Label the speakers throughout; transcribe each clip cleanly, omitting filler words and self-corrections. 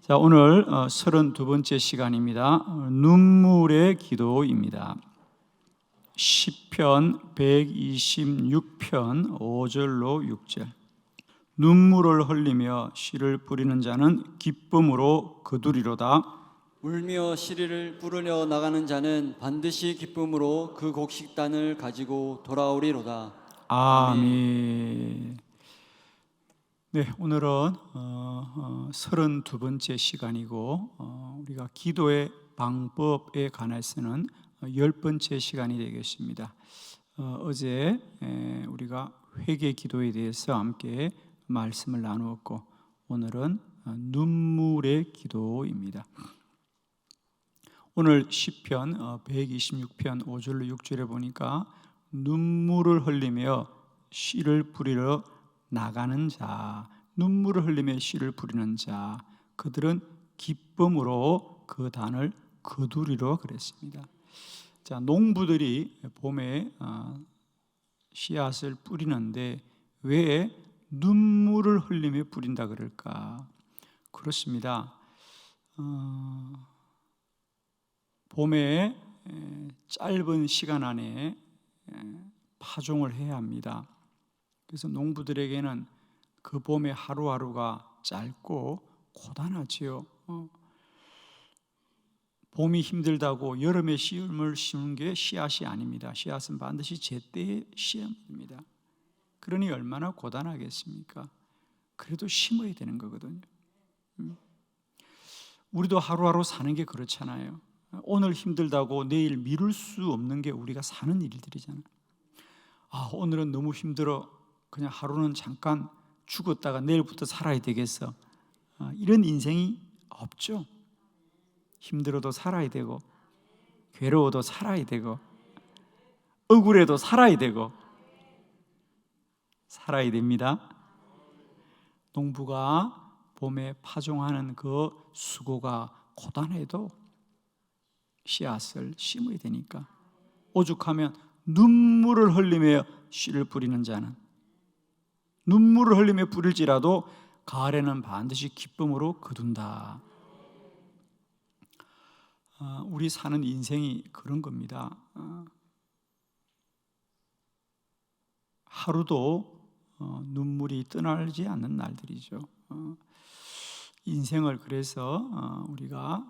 Speaker 1: 자, 오늘 32번째 시간입니다. 눈물의 기도입니다. 시편 126편 5절로 6절. 눈물을 흘리며 씨를 뿌리는 자는 기쁨으로 거두리로다.
Speaker 2: 울며 시리를 부르려 나가는 자는 반드시 기쁨으로 그 곡식단을 가지고 돌아오리로다.
Speaker 1: 아멘. 네, 오늘은 32번째 시간이고 우리가 기도의 방법에 관해서는 10번째 시간이 되겠습니다. 어제 우리가 회개 기도에 대해서 함께 말씀을 나누었고 오늘은 눈물의 기도입니다. 오늘 시편 126편 5절로 6절에 보니까 눈물을 흘리며 씨를 뿌리러 나가는 자, 눈물을 흘리며 씨를 뿌리는 자, 그들은 기쁨으로 그 단을 거두리로 그랬습니다. 자, 농부들이 봄에 씨앗을 뿌리는데 왜 눈물을 흘리며 뿌린다 그럴까? 그렇습니다. 봄에 짧은 시간 안에 파종을 해야 합니다. 그래서 농부들에게는 그 봄의 하루하루가 짧고 고단하지요. 봄이 힘들다고 여름에 씨름을 심은 게 씨앗이 아닙니다. 씨앗은 반드시 제때에 심어야. 그러니 얼마나 고단하겠습니까? 그래도 심어야 되는 거거든요. 우리도 하루하루 사는 게 그렇잖아요. 오늘 힘들다고 내일 미룰 수 없는 게 우리가 사는 일들이잖아요. 오늘은 너무 힘들어. 그냥 하루는 잠깐 죽었다가 내일부터 살아야 되겠어. 이런 인생이 없죠. 힘들어도 살아야 되고 괴로워도 살아야 되고 억울해도 살아야 되고 살아야 됩니다. 농부가 봄에 파종하는 그 수고가 고단해도 씨앗을 심어야 되니까 오죽하면 눈물을 흘리며 씨를 뿌리는 자는 눈물을 흘리며 뿌릴지라도 가을에는 반드시 기쁨으로 거둔다. 우리 사는 인생이 그런 겁니다. 하루도 눈물이 떠나지 않는 날들이죠. 인생을 그래서 우리가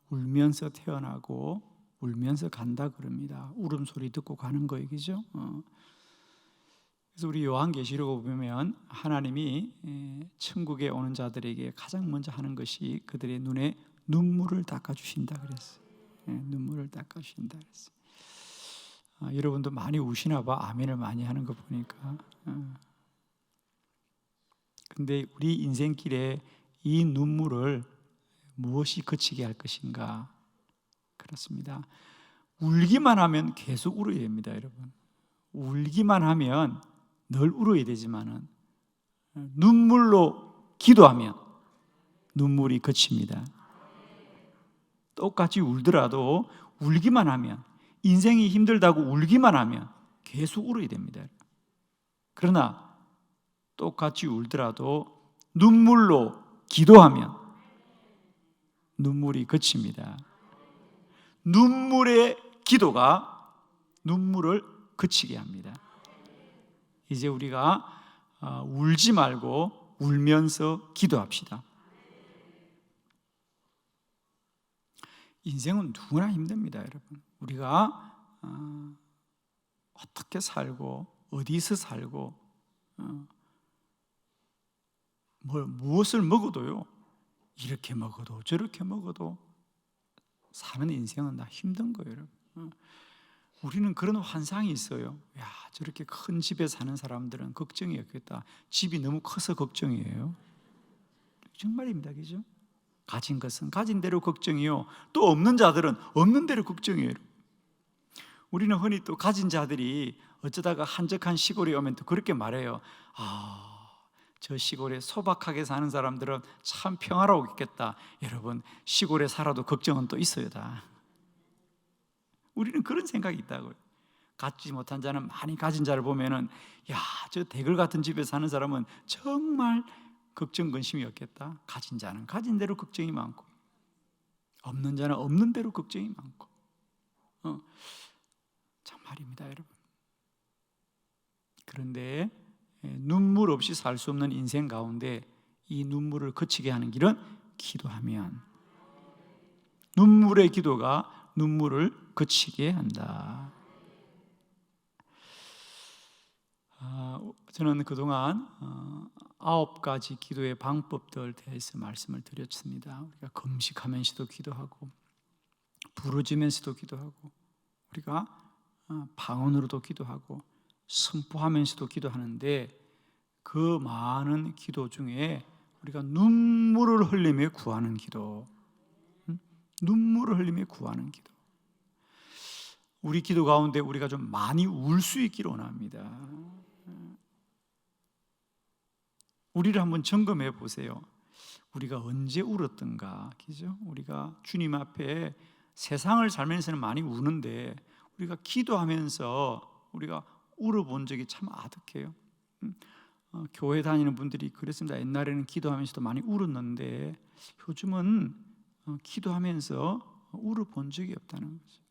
Speaker 1: 울면서 태어나고 울면서 간다 그럽니다. 울음소리 듣고 가는 거 얘기죠. 그래서 우리 요한계시록을 보면 하나님이 천국에 오는 자들에게 가장 먼저 하는 것이 그들의 눈에 눈물을 닦아주신다 그랬어요. 눈물을 닦아주신다 그랬어요. 여러분도 많이 우시나 봐. 아멘을 많이 하는 거 보니까. 근데 우리 인생길에 이 눈물을 무엇이 그치게 할 것인가? 그렇습니다. 울기만 하면 계속 울어야 됩니다, 여러분. 울기만 하면 늘 울어야 되지만은 눈물로 기도하면 눈물이 그칩니다. 똑같이 울더라도 울기만 하면 인생이 힘들다고 울기만 하면 계속 울어야 됩니다. 그러나 똑같이 울더라도 눈물로 기도하면 눈물이 그칩니다. 눈물의 기도가 눈물을 그치게 합니다. 이제 우리가 울지 말고 울면서 기도합시다. 인생은 누구나 힘듭니다, 여러분. 우리가 어떻게 살고 어디서 살고 무엇을 먹어도요, 이렇게 먹어도 저렇게 먹어도 사는 인생은 다 힘든 거예요, 여러분. 우리는 그런 환상이 있어요. 야, 저렇게 큰 집에 사는 사람들은 걱정이 없겠다. 집이 너무 커서 걱정이에요. 정말입니다, 그죠? 가진 것은 가진 대로 걱정이요, 또 없는 자들은 없는 대로 걱정이에요. 우리는 흔히 또 가진 자들이 어쩌다가 한적한 시골에 오면 또 그렇게 말해요. 저 시골에 소박하게 사는 사람들은 참 평화로웠겠다. 여러분, 시골에 살아도 걱정은 또 있어요, 다. 우리는 그런 생각이 있다고요. 갖지 못한 자는 많이 가진 자를 보면은, 야, 저 대글 같은 집에 사는 사람은 정말 걱정 근심이 없겠다. 가진 자는 가진 대로 걱정이 많고 없는 자는 없는 대로 걱정이 많고 참 말입니다, 여러분. 그런데 눈물 없이 살 수 없는 인생 가운데 이 눈물을 그치게 하는 길은 기도하면, 눈물의 기도가 눈물을 그치게 한다. 저는 그동안 9가지 기도의 방법들에 대해서 말씀을 드렸습니다. 우리가 금식하면서도 기도하고, 부르짖으면서도 기도하고, 우리가 방언으로도 기도하고, 선포하면서도 기도하는데, 그 많은 기도 중에 우리가 눈물을 흘리며 구하는 기도, 눈물을 흘리며 구하는 기도, 우리 기도 가운데 우리가 좀 많이 울 수 있기를 원합니다. 우리를 한번 점검해 보세요. 우리가 언제 울었던가, 그죠? 우리가 주님 앞에 세상을 살면서는 많이 우는데 우리가 기도하면서 우리가 울어본 적이 참 아득해요. 교회 다니는 분들이 그랬습니다. 옛날에는 기도하면서도 많이 울었는데 요즘은 기도하면서 울어본 적이 없다는 거죠.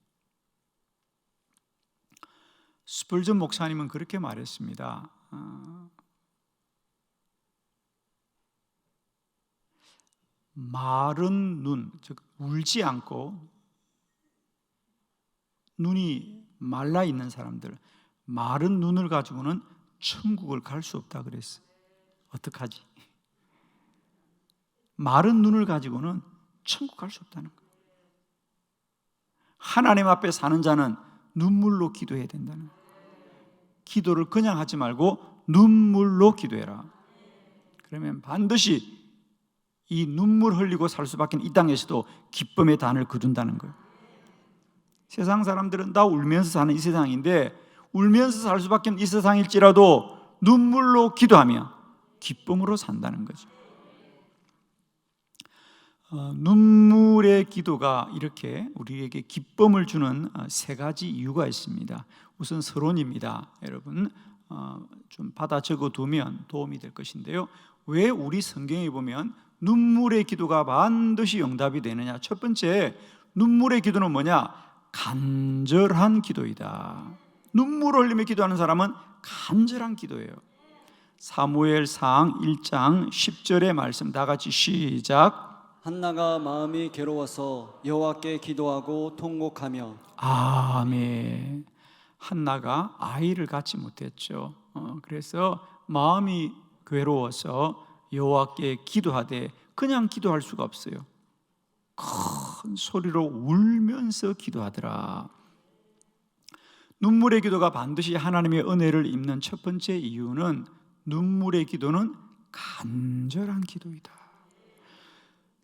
Speaker 1: 스펄전 목사님은 그렇게 말했습니다. 마른 눈, 즉 울지 않고 눈이 말라 있는 사람들, 마른 눈을 가지고는 천국을 갈 수 없다 그랬어요. 어떡하지? 마른 눈을 가지고는 천국 갈 수 없다는 거예요. 하나님 앞에 사는 자는 눈물로 기도해야 된다는 거예요. 기도를 그냥 하지 말고 눈물로 기도해라. 그러면 반드시 이 눈물 흘리고 살 수밖에 이 땅에서도 기쁨의 단을 거둔다는 거예요. 세상 사람들은 다 울면서 사는 이 세상인데, 울면서 살 수밖에 없는 이 세상일지라도 눈물로 기도하며 기쁨으로 산다는 거죠. 눈물의 기도가 이렇게 우리에게 기쁨을 주는 3가지 이유가 있습니다. 우선 서론입니다. 여러분 좀 받아 적어두면 도움이 될 것인데요. 왜 우리 성경에 보면 눈물의 기도가 반드시 응답이 되느냐? 첫 번째, 눈물의 기도는 뭐냐? 간절한 기도이다. 눈물을 흘리며 기도하는 사람은 간절한 기도예요. 사무엘상 1장 10절의 말씀 다 같이 시작.
Speaker 2: 한나가 마음이 괴로워서 여호와께 기도하고 통곡하며.
Speaker 1: 아멘. 한나가 아이를 갖지 못했죠. 그래서 마음이 괴로워서 여호와께 기도하되, 그냥 기도할 수가 없어요. 큰 소리로 울면서 기도하더라. 눈물의 기도가 반드시 하나님의 은혜를 입는 첫 번째 이유는, 눈물의 기도는 간절한 기도이다.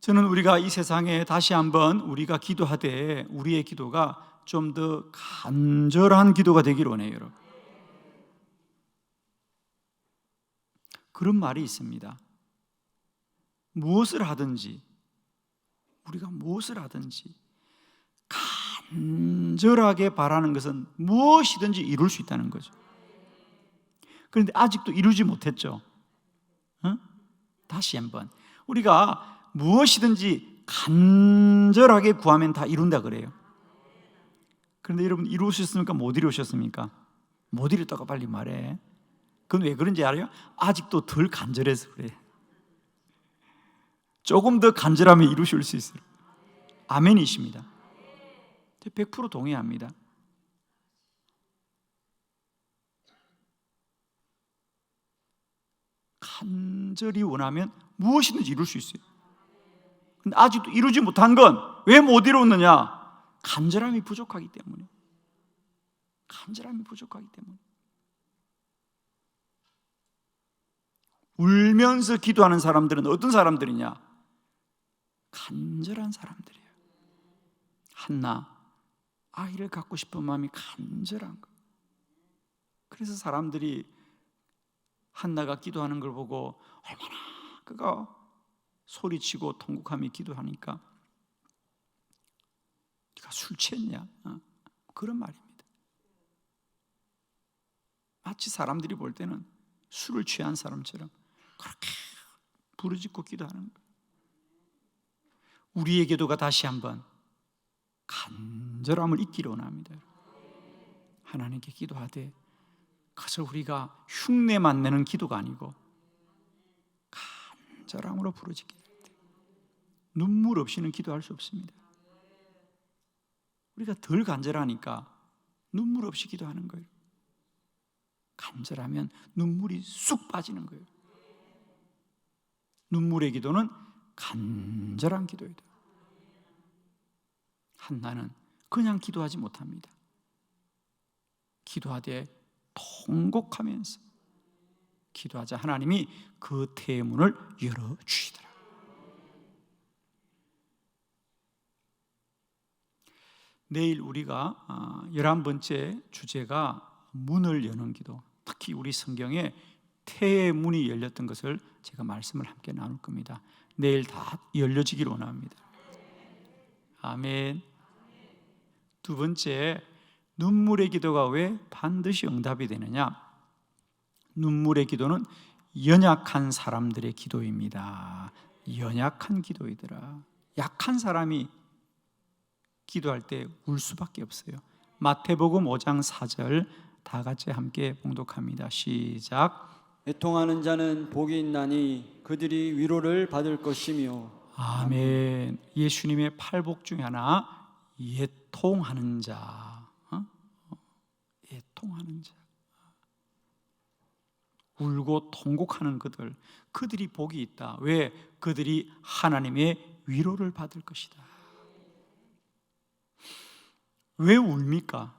Speaker 1: 저는 우리가 이 세상에 다시 한번 우리가 기도하되 우리의 기도가 좀 더 간절한 기도가 되기를 원해요, 여러분. 그런 말이 있습니다. 무엇을 하든지, 우리가 무엇을 하든지 간절하게 바라는 것은 무엇이든지 이룰 수 있다는 거죠. 그런데 아직도 이루지 못했죠. 다시 한번, 우리가 무엇이든지 간절하게 구하면 다 이룬다 그래요. 그런데 여러분, 이루셨습니까? 못 이루셨습니까? 못 이뤘다고 빨리 말해. 그건 왜 그런지 알아요? 아직도 덜 간절해서 그래. 조금 더 간절하면 이루실 수 있어요. 아멘이십니다. 100% 동의합니다. 간절히 원하면 무엇이든지 이룰 수 있어요. 근데 아직도 이루지 못한 건 왜 못 이루었느냐? 간절함이 부족하기 때문에. 간절함이 부족하기 때문에. 울면서 기도하는 사람들은 어떤 사람들이냐? 간절한 사람들이에요. 한나, 아이를 갖고 싶은 마음이 간절한 거. 그래서 사람들이 한나가 기도하는 걸 보고 얼마나 그가 소리치고 통곡하며 기도하니까, 네가 술 취했냐? 그런 말입니다. 마치 사람들이 볼 때는 술을 취한 사람처럼 그렇게 부르짖고 기도하는 거예요. 우리의 기도가 다시 한번 간절함을 잊기를 원합니다. 하나님께 기도하되 그래서 우리가 흉내만 내는 기도가 아니고 간절함으로 부르짖기 될 때 눈물 없이는 기도할 수 없습니다. 우리가 덜 간절하니까 눈물 없이 기도하는 거예요. 간절하면 눈물이 쑥 빠지는 거예요. 눈물의 기도는 간절한 기도이다. 한나는 그냥 기도하지 못합니다. 기도하되 통곡하면서 기도하자 하나님이 그 태문을 열어주시더라. 내일 우리가 11번째 주제가 문을 여는 기도, 특히 우리 성경에 태의 문이 열렸던 것을 제가 말씀을 함께 나눌 겁니다. 내일 다 열려지길 원합니다. 아멘. 두 번째, 눈물의 기도가 왜 반드시 응답이 되느냐? 눈물의 기도는 연약한 사람들의 기도입니다. 연약한 기도이더라. 약한 사람이 기도할 때 울 수밖에 없어요. 마태복음 5장 4절 다 같이 함께 봉독합니다. 시작.
Speaker 2: 애통하는 자는 복이 있나니 그들이 위로를 받을 것이며.
Speaker 1: 아멘. 예수님의 팔복 중에 하나, 애통하는 자. 애통하는 자. 울고 통곡하는 그들이 복이 있다. 왜? 그들이 하나님의 위로를 받을 것이다. 왜 울입니까?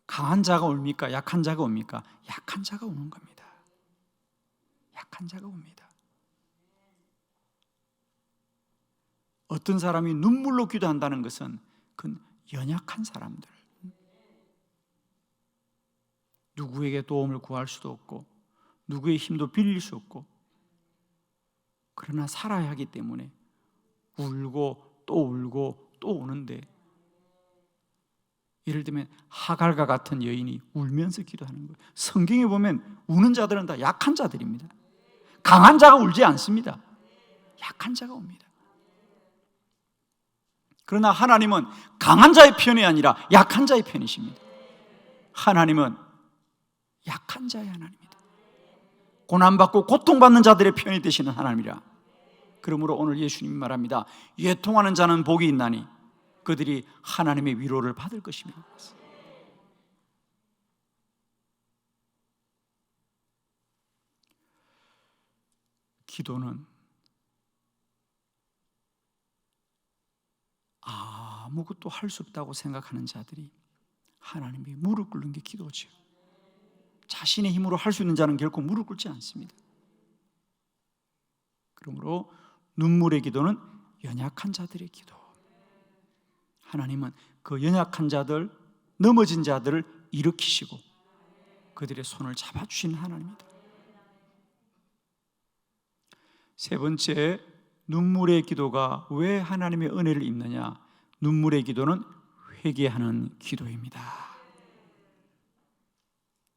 Speaker 1: 강한 자가 울입니까? 약한 자가 웁니까? 약한 자가 우는 겁니다. 약한 자가 웁니다. 어떤 사람이 눈물로 기도한다는 것은 그건 연약한 사람들, 누구에게 도움을 구할 수도 없고 누구의 힘도 빌릴 수 없고 그러나 살아야 하기 때문에 울고 또 우는데, 예를 들면 하갈과 같은 여인이 울면서 기도하는 거예요. 성경에 보면 우는 자들은 다 약한 자들입니다. 강한 자가 울지 않습니다. 약한 자가 웁니다. 그러나 하나님은 강한 자의 편이 아니라 약한 자의 편이십니다. 하나님은 약한 자의 하나님입니다. 고난받고 고통받는 자들의 편이 되시는 하나님이라. 그러므로 오늘 예수님이 말합니다. 애통하는 자는 복이 있나니 그들이 하나님의 위로를 받을 것입니다. 기도는 아무것도 할 수 없다고 생각하는 자들이 하나님이 무릎 꿇는 게 기도죠. 자신의 힘으로 할 수 있는 자는 결코 무릎 꿇지 않습니다. 그러므로 눈물의 기도는 연약한 자들의 기도. 하나님은 그 연약한 자들, 넘어진 자들을 일으키시고 그들의 손을 잡아주시는 하나님입니다. 세 번째, 눈물의 기도가 왜 하나님의 은혜를 입느냐? 눈물의 기도는 회개하는 기도입니다.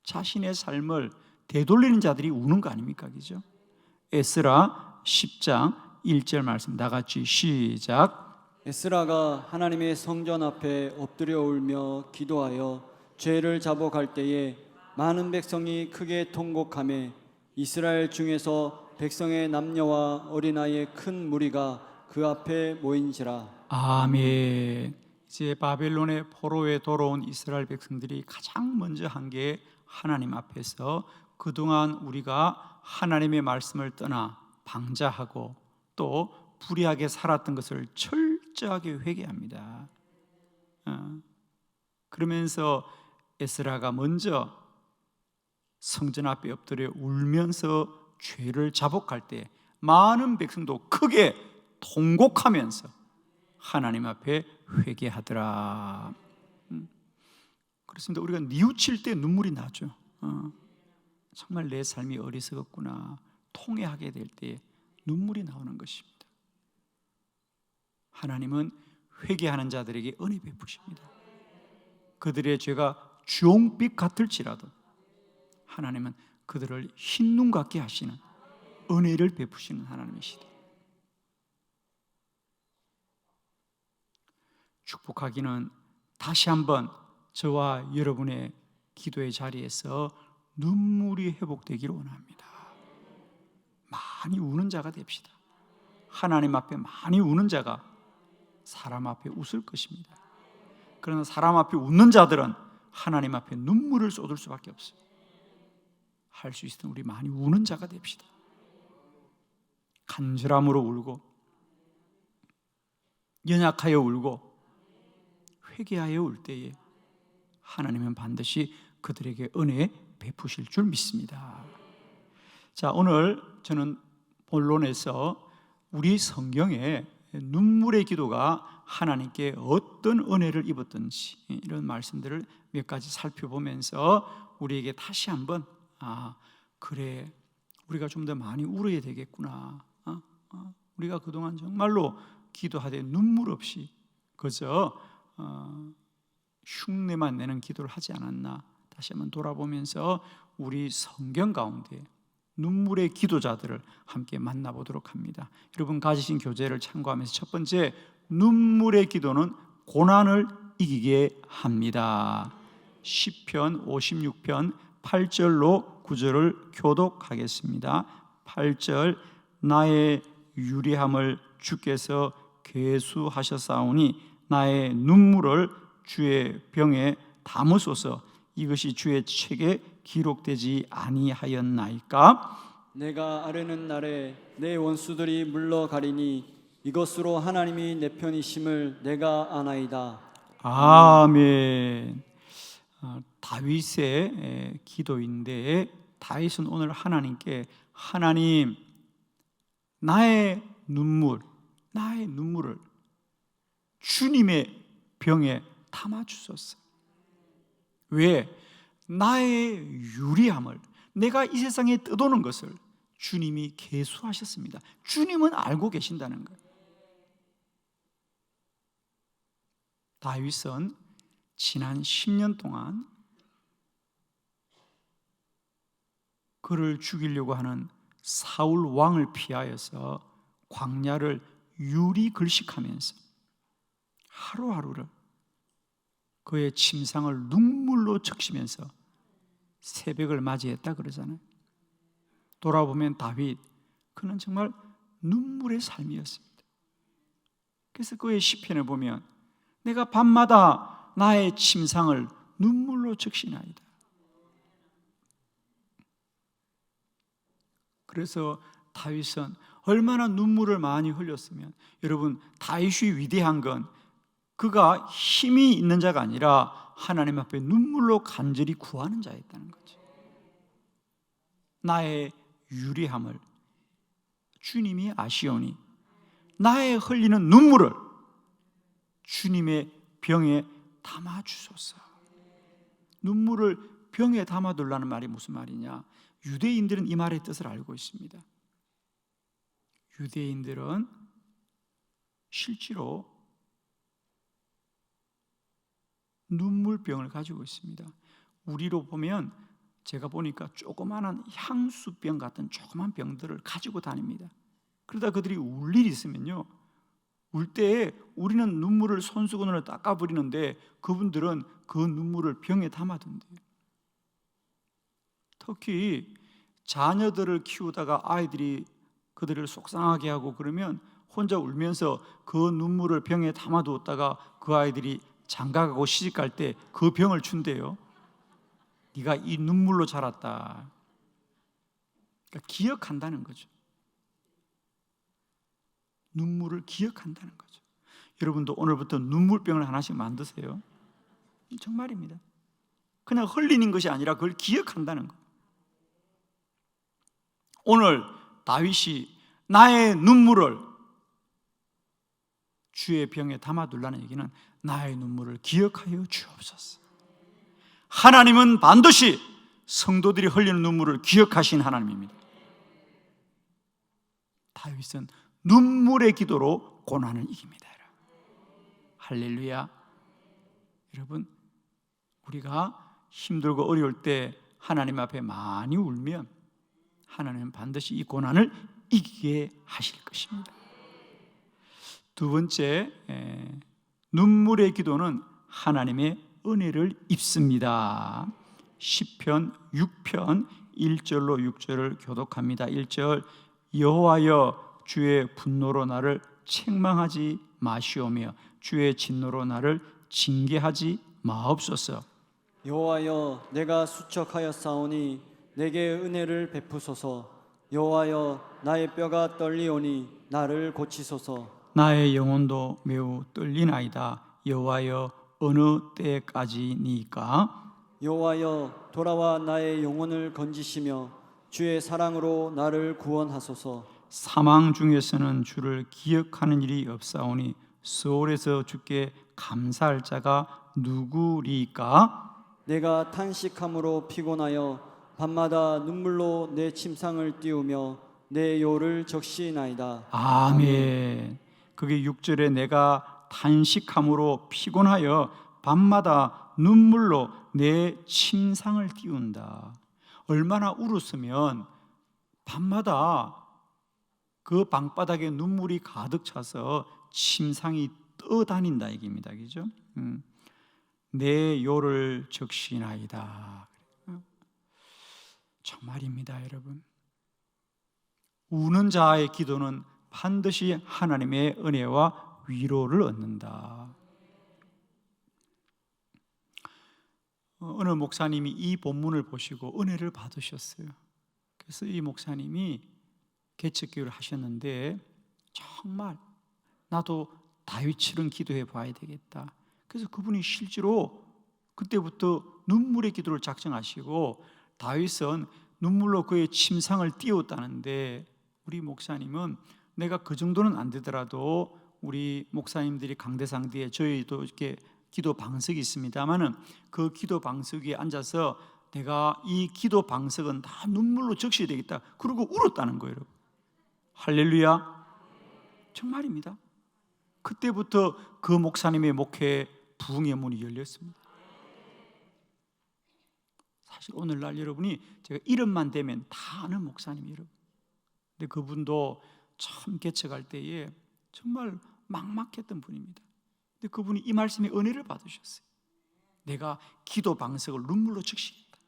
Speaker 1: 자신의 삶을 되돌리는 자들이 우는 거 아닙니까? 그죠? 에스라 10장 1절 말씀 다 같이 시작.
Speaker 2: 에스라가 하나님의 성전 앞에 엎드려 울며 기도하여 죄를 자복할 때에 많은 백성이 크게 통곡하며 이스라엘 중에서 백성의 남녀와 어린아이의 큰 무리가 그 앞에 모인지라.
Speaker 1: 아멘. 이제 바벨론의 포로에 돌아온 이스라엘 백성들이 가장 먼저 한 게 하나님 앞에서 그동안 우리가 하나님의 말씀을 떠나 방자하고 또 불의하게 살았던 것을 철저하게 회개합니다. 그러면서 에스라가 먼저 성전 앞에 엎드려 울면서 죄를 자복할 때 많은 백성도 크게 통곡하면서 하나님 앞에 회개하더라. 그렇습니다. 우리가 뉘우칠 때 눈물이 나죠. 정말 내 삶이 어리석었구나, 통회하게 될 때 눈물이 나오는 것입니다. 하나님은 회개하는 자들에게 은혜 베푸십니다. 그들의 죄가 주홍빛 같을지라도 하나님은 그들을 흰 눈 같게 하시는 은혜를 베푸시는 하나님이시다. 축복하기는 다시 한번 저와 여러분의 기도의 자리에서 눈물이 회복되기를 원합니다. 많이 우는 자가 됩시다. 하나님 앞에 많이 우는 자가 사람 앞에 웃을 것입니다. 그러나 사람 앞에 웃는 자들은 하나님 앞에 눈물을 쏟을 수밖에 없어요. 할 수 있으면 우리 많이 우는 자가 됩시다. 간절함으로 울고, 연약하여 울고, 회개하여 울 때에 하나님은 반드시 그들에게 은혜 베푸실 줄 믿습니다. 자, 오늘 저는 본론에서 우리 성경에 눈물의 기도가 하나님께 어떤 은혜를 입었던지 이런 말씀들을 몇 가지 살펴보면서 우리에게 다시 한번 그래, 우리가 좀 더 많이 울어야 되겠구나. 우리가 그동안 정말로 기도하되 눈물 없이 그저 흉내만 내는 기도를 하지 않았나. 다시 한번 돌아보면서 우리 성경 가운데 눈물의 기도자들을 함께 만나보도록 합니다. 여러분 가지신 교재를 참고하면서 첫 번째, 눈물의 기도는 고난을 이기게 합니다. 시편 56편 8절로 9절을 교독하겠습니다. 8절, 나의 유리함을 주께서 계수하셨사오니 나의 눈물을 주의 병에 담으소서. 이것이 주의 책에 기록되지 아니하였나이까?
Speaker 2: 내가 아뢰는 날에 내 원수들이 물러가리니 이것으로 하나님이 내 편이심을 내가 아나이다.
Speaker 1: 아멘. 다윗의 기도인데 다윗은 오늘 하나님께 하나님, 나의 눈물을 주님의 병에 담아 주소서. 왜? 나의 유리함을, 내가 이 세상에 떠도는 것을 주님이 계수하셨습니다. 주님은 알고 계신다는 거예요. 다윗은 지난 10년 동안 그를 죽이려고 하는 사울 왕을 피하여서 광야를 유리 글식하면서 하루하루를 그의 침상을 눈물로 적시면서 새벽을 맞이했다 그러잖아요. 돌아보면 다윗, 그는 정말 눈물의 삶이었습니다. 그래서 그의 시편을 보면 내가 밤마다 나의 침상을 눈물로 적시나이다. 그래서 다윗은 얼마나 눈물을 많이 흘렸으면, 여러분 다윗이 위대한 건 그가 힘이 있는 자가 아니라 하나님 앞에 눈물로 간절히 구하는 자였다는 거죠. 나의 유리함을 주님이 아시오니 나의 흘리는 눈물을 주님의 병에 담아 주소서. 눈물을 병에 담아둘라는 말이 무슨 말이냐? 유대인들은 이 말의 뜻을 알고 있습니다. 유대인들은 실제로 눈물병을 가지고 있습니다. 우리로 보면 제가 보니까 조그마한 향수병 같은 조그만 병들을 가지고 다닙니다. 그러다 그들이 울 일이 있으면요, 울 때에 우리는 눈물을 손수건으로 닦아버리는데 그분들은 그 눈물을 병에 담아둔대요. 특히 자녀들을 키우다가 아이들이 그들을 속상하게 하고 그러면 혼자 울면서 그 눈물을 병에 담아두었다가 그 아이들이 장가가고 시집갈 때 그 병을 준대요. 네가 이 눈물로 자랐다. 그러니까 기억한다는 거죠. 눈물을 기억한다는 거죠. 여러분도 오늘부터 눈물병을 하나씩 만드세요. 정말입니다. 그냥 흘리는 것이 아니라 그걸 기억한다는 거예요. 오늘 다윗이 나의 눈물을 주의 병에 담아둘라는 얘기는 나의 눈물을 기억하여 주옵소서. 하나님은 반드시 성도들이 흘리는 눈물을 기억하신 하나님입니다. 다윗은 눈물의 기도로 고난을 이깁니다. 할렐루야. 여러분, 우리가 힘들고 어려울 때 하나님 앞에 많이 울면 하나님은 반드시 이 고난을 이기게 하실 것입니다. 두 번째, 눈물의 기도는 하나님의 은혜를 입습니다. 시편 6편 1절로 6절을 교독합니다. 1절, 여호와여 주의 분노로 나를 책망하지 마시오며 주의 진노로 나를 징계하지 마옵소서.
Speaker 2: 여호와여 내가 수척하였사오니 내게 은혜를 베푸소서. 여호와여 나의 뼈가 떨리오니 나를 고치소서.
Speaker 1: 나의 영혼도 매우 떨리나이다. 여호와여 어느 때까지니까?
Speaker 2: 여호와여 돌아와 나의 영혼을 건지시며 주의 사랑으로 나를 구원하소서.
Speaker 1: 사망 중에서는 주를 기억하는 일이 없사오니 수월에서 주께 감사할 자가 누구리까?
Speaker 2: 내가 탄식함으로 피곤하여 밤마다 눈물로 내 침상을 띄우며 내 요를 적시나이다.
Speaker 1: 아멘. 그게 6절에 내가 탄식함으로 피곤하여 밤마다 눈물로 내 침상을 띄운다. 얼마나 울었으면 밤마다 그 방바닥에 눈물이 가득 차서 침상이 떠다닌다 얘기입니다. 그죠? 내 요를 적시나이다. 정말입니다, 여러분. 우는 자의 기도는 반드시 하나님의 은혜와 위로를 얻는다. 어느 목사님이 이 본문을 보시고 은혜를 받으셨어요. 그래서 이 목사님이 개척교회를 하셨는데 정말 나도 다윗처럼 기도해 봐야 되겠다. 그래서 그분이 실제로 그때부터 눈물의 기도를 작정하시고 다윗은 눈물로 그의 침상을 띄웠다는데 우리 목사님은 내가 그 정도는 안 되더라도 우리 목사님들이 강대상 뒤에 저희도 이렇게 기도 방석이 있습니다만은 그 기도 방석 위에 앉아서 내가 이 기도 방석은 다 눈물로 적셔야 되겠다. 그러고 울었다는 거예요, 여러분. 할렐루야. 정말입니다. 그때부터 그 목사님의 목회에 부흥의 문이 열렸습니다. 사실 오늘날 여러분이 제가 이름만 대면 다 아는 목사님 여러분. 근데 그분도 처음 개척할 때에 정말 막막했던 분입니다. 근데 그분이 이 말씀에 은혜를 받으셨어요. 내가 기도 방석을 눈물로 적시겠다.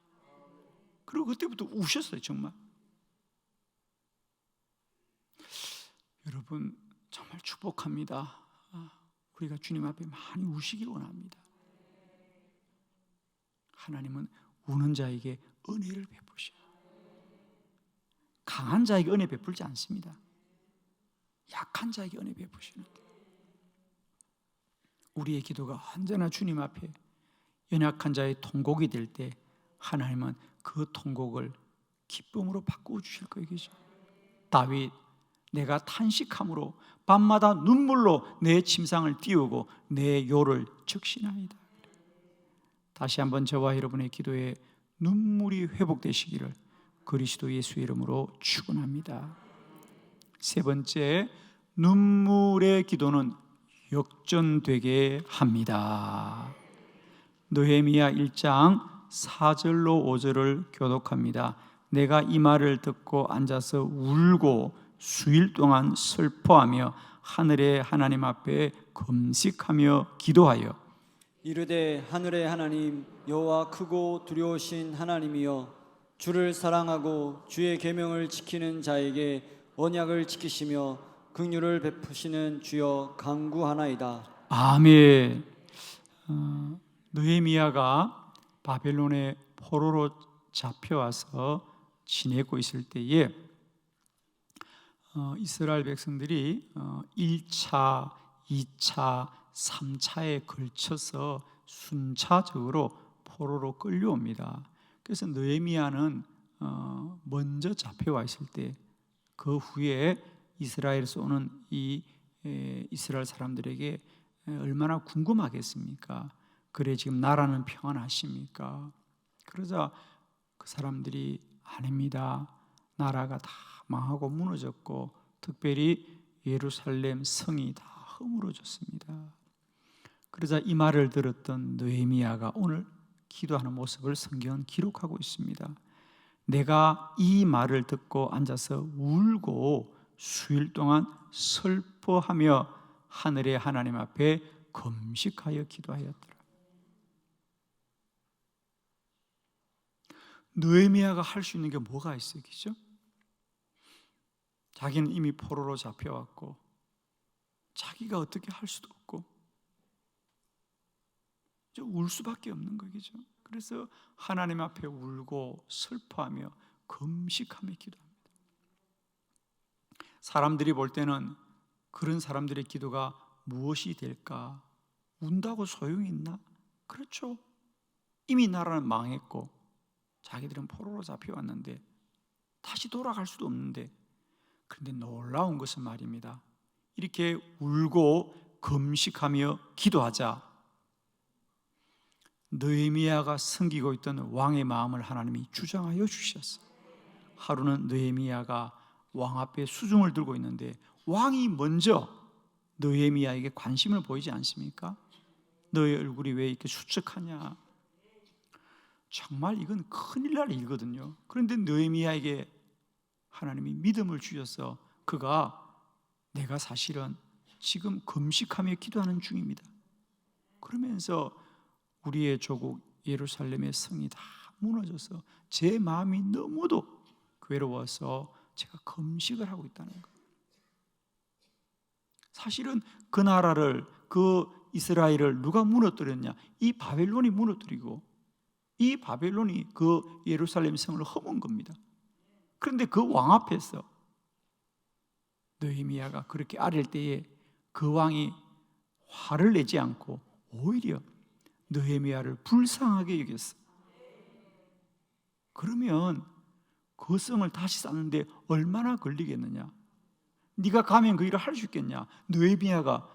Speaker 1: 그리고 그때부터 우셨어요, 정말. 여러분 정말 축복합니다. 우리가 주님 앞에 많이 우시길 원합니다. 하나님은 우는 자에게 은혜를 베푸셔요. 강한 자에게 은혜 베풀지 않습니다. 약한 자에게 은혜 베푸시는 거예요. 우리의 기도가 언제나 주님 앞에 연약한 자의 통곡이 될 때 하나님은 그 통곡을 기쁨으로 바꾸어 주실 거예요. 다윗, 내가 탄식함으로 밤마다 눈물로 내 침상을 띄우고 내 요를 적시나이다. 다시 한번 저와 여러분의 기도에 눈물이 회복되시기를 그리스도 예수의 이름으로 축원합니다. 세 번째, 눈물의 기도는 역전되게 합니다. 느헤미야 1장 4절로 5절을 교독합니다. 내가 이 말을 듣고 앉아서 울고 수일 동안 슬퍼하며 하늘의 하나님 앞에 금식하며 기도하여
Speaker 2: 이르되 하늘의 하나님 여호와 크고 두려우신 하나님이여 주를 사랑하고 주의 계명을 지키는 자에게 언약을 지키시며 긍휼을 베푸시는 주여 간구하나이다.
Speaker 1: 아멘. 느헤미야가 바벨론의 포로로 잡혀와서 지내고 있을 때에 이스라엘 백성들이 1차, 2차, 3차에 걸쳐서 순차적으로 포로로 끌려옵니다. 그래서 느헤미야는 먼저 잡혀와 있을 때 그 후에 이스라엘에서 오는 이 이스라엘 사람들에게 얼마나 궁금하겠습니까? 그래 지금 나라는 평안하십니까? 그러자 그 사람들이 아닙니다. 나라가 다 망하고 무너졌고 특별히 예루살렘 성이 다 허물어졌습니다. 그러자 이 말을 들었던 느헤미야가 오늘 기도하는 모습을 성경은 기록하고 있습니다. 내가 이 말을 듣고 앉아서 울고 수일 동안 슬퍼하며 하늘의 하나님 앞에 금식하여 기도하였더라. 느헤미야가 할 수 있는 게 뭐가 있어요? 그죠? 자기는 이미 포로로 잡혀왔고 자기가 어떻게 할 수도 없고 울 수밖에 없는 거죠. 그래서 하나님 앞에 울고 슬퍼하며 금식하며 기도합니다. 사람들이 볼 때는 그런 사람들의 기도가 무엇이 될까? 운다고 소용이 있나? 그렇죠. 이미 나라는 망했고 자기들은 포로로 잡혀왔는데 다시 돌아갈 수도 없는데, 그런데 놀라운 것은 말입니다, 이렇게 울고 금식하며 기도하자 느헤미야가 섬기고 있던 왕의 마음을 하나님이 주장하여 주셨어요. 하루는 느헤미야가 왕 앞에 수중을 들고 있는데 왕이 먼저 느헤미야에게 관심을 보이지 않습니까? 너의 얼굴이 왜 이렇게 수척하냐? 정말 이건 큰일 날 일이거든요. 그런데 느헤미야에게 하나님이 믿음을 주셔서 그가 내가 사실은 지금 금식하며 기도하는 중입니다. 그러면서 우리의 조국 예루살렘의 성이 다 무너져서 제 마음이 너무도 괴로워서 제가 금식을 하고 있다는 거예요. 사실은 그 나라를, 그 이스라엘을 누가 무너뜨렸냐? 이 바벨론이 무너뜨리고 이 바벨론이 그 예루살렘 성을 허문 겁니다. 그런데 그 왕 앞에서 느헤미야가 그렇게 아랠 때에 그 왕이 화를 내지 않고 오히려 느헤미야를 불쌍하게 여겼어. 그러면 그 성을 다시 쌓는데 얼마나 걸리겠느냐? 네가 가면 그 일을 할 수 있겠냐? 느헤미야가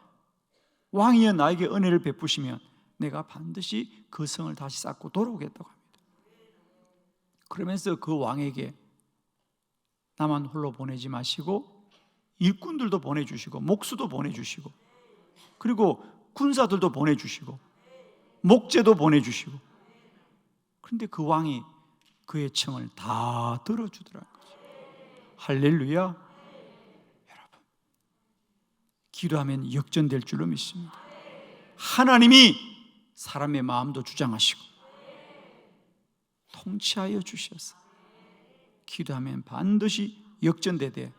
Speaker 1: 왕이여 나에게 은혜를 베푸시면 내가 반드시 그 성을 다시 쌓고 돌아오겠다고 합니다. 그러면서 그 왕에게 나만 홀로 보내지 마시고 일꾼들도 보내주시고 목수도 보내주시고 그리고 군사들도 보내주시고 목재도 보내주시고, 그런데 그 왕이 그의 청을 다 들어주더라고요. 할렐루야. 여러분, 기도하면 역전될 줄로 믿습니다. 하나님이 사람의 마음도 주장하시고 통치하여 주셔서 기도하면 반드시 역전되되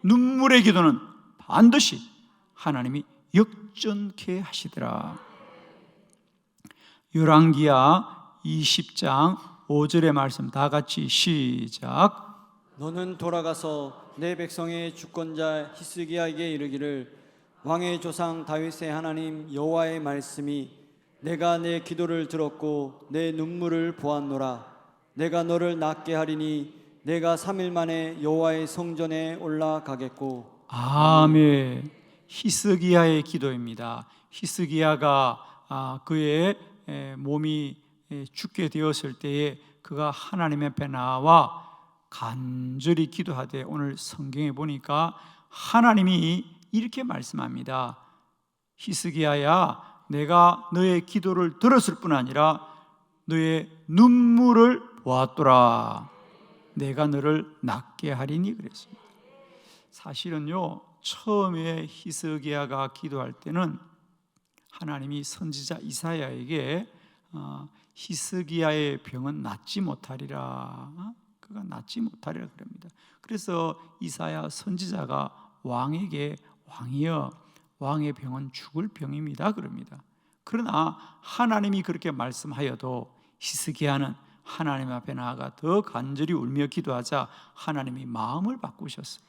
Speaker 1: 눈물의 기도는 반드시 하나님이 역전케 하시더라. 열왕기야 20장 5절의 말씀 다 같이 시작.
Speaker 2: 너는 돌아가서 내 백성의 주권자 히스기야에게 이르기를 왕의 조상 다윗의 하나님 여호와의 말씀이 내가 내 기도를 들었고 내 눈물을 보았노라. 내가 너를 낫게 하리니 내가 3일 만에 여호와의 성전에 올라가겠고.
Speaker 1: 아멘. 히스기야의 기도입니다. 히스기야가 그의 몸이 죽게 되었을 때에 그가 하나님 앞에 나와 간절히 기도하되 오늘 성경에 보니까 하나님이 이렇게 말씀합니다. 히스기야야, 내가 너의 기도를 들었을 뿐 아니라 너의 눈물을 보았더라. 내가 너를 낫게 하리니 그랬습니다. 사실은요, 처음에 히스기야가 기도할 때는 하나님이 선지자 이사야에게 히스기야의 병은 낫지 못하리라, 그가 낫지 못하리라 그럽니다. 그래서 이사야 선지자가 왕에게 왕이여, 왕의 병은 죽을 병입니다 그럽니다. 그러나 하나님이 그렇게 말씀하여도 히스기야는 하나님 앞에 나아가 더 간절히 울며 기도하자 하나님이 마음을 바꾸셨어요.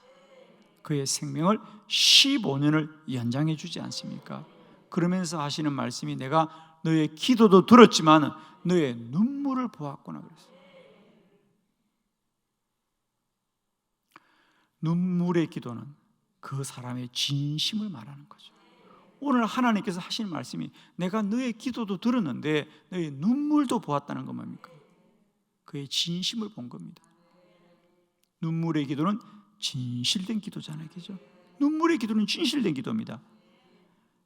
Speaker 1: 그의 생명을 15년을 연장해 주지 않습니까? 그러면서 하시는 말씀이 내가 너의 기도도 들었지만 너의 눈물을 보았구나 그랬어요. 눈물의 기도는 그 사람의 진심을 말하는 거죠. 오늘 하나님께서 하시는 말씀이 내가 너의 기도도 들었는데 너의 눈물도 보았다는 건 뭡니까? 그의 진심을 본 겁니다. 눈물의 기도는 진실된 기도잖아요, 그죠? 눈물의 기도는 진실된 기도입니다.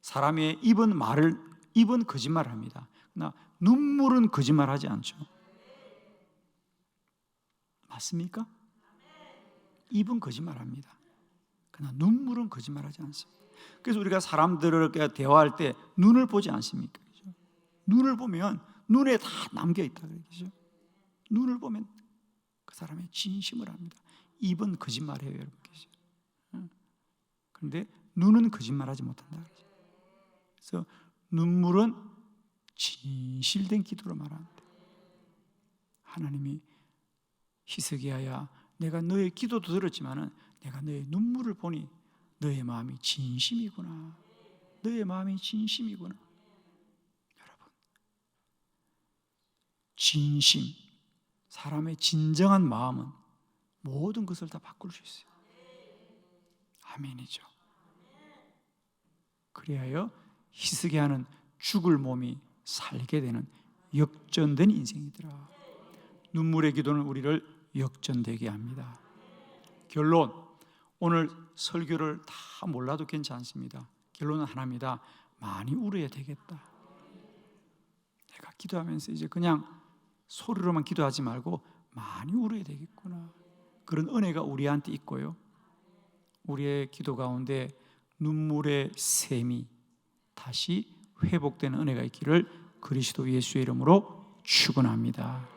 Speaker 1: 사람의 입은 거짓말을 합니다. 그러나 눈물은 거짓말하지 않죠. 맞습니까? 입은 거짓말합니다. 그러나 눈물은 거짓말하지 않습니다. 그래서 우리가 사람들과 대화할 때 눈을 보지 않습니까? 그죠? 눈을 보면 눈에 다 남겨 있다 그러죠. 눈을 보면 그 사람의 진심을 합니다. 입은 거짓말해요, 여러분. 그죠? 그런데 눈은 거짓말하지 못한다 그러죠. 그래서 눈물은 진실된 기도로 말합니다. 하나님이 히스기야야, 내가 너의 기도도 들었지만은 내가 너의 눈물을 보니 너의 마음이 진심이구나. 너의 마음이 진심이구나. 여러분, 진심, 사람의 진정한 마음은 모든 것을 다 바꿀 수 있어요. 아멘이죠. 그리하여 히스기야는 죽을 몸이 살게 되는 역전된 인생이더라. 눈물의 기도는 우리를 역전되게 합니다. 결론, 오늘 설교를 다 몰라도 괜찮습니다. 결론은 하나입니다. 많이 울어야 되겠다. 내가 기도하면서 이제 그냥 소리로만 기도하지 말고 많이 울어야 되겠구나. 그런 은혜가 우리한테 있고요. 우리의 기도 가운데 눈물의 샘이 다시 회복되는 은혜가 있기를 그리스도 예수의 이름으로 축원합니다.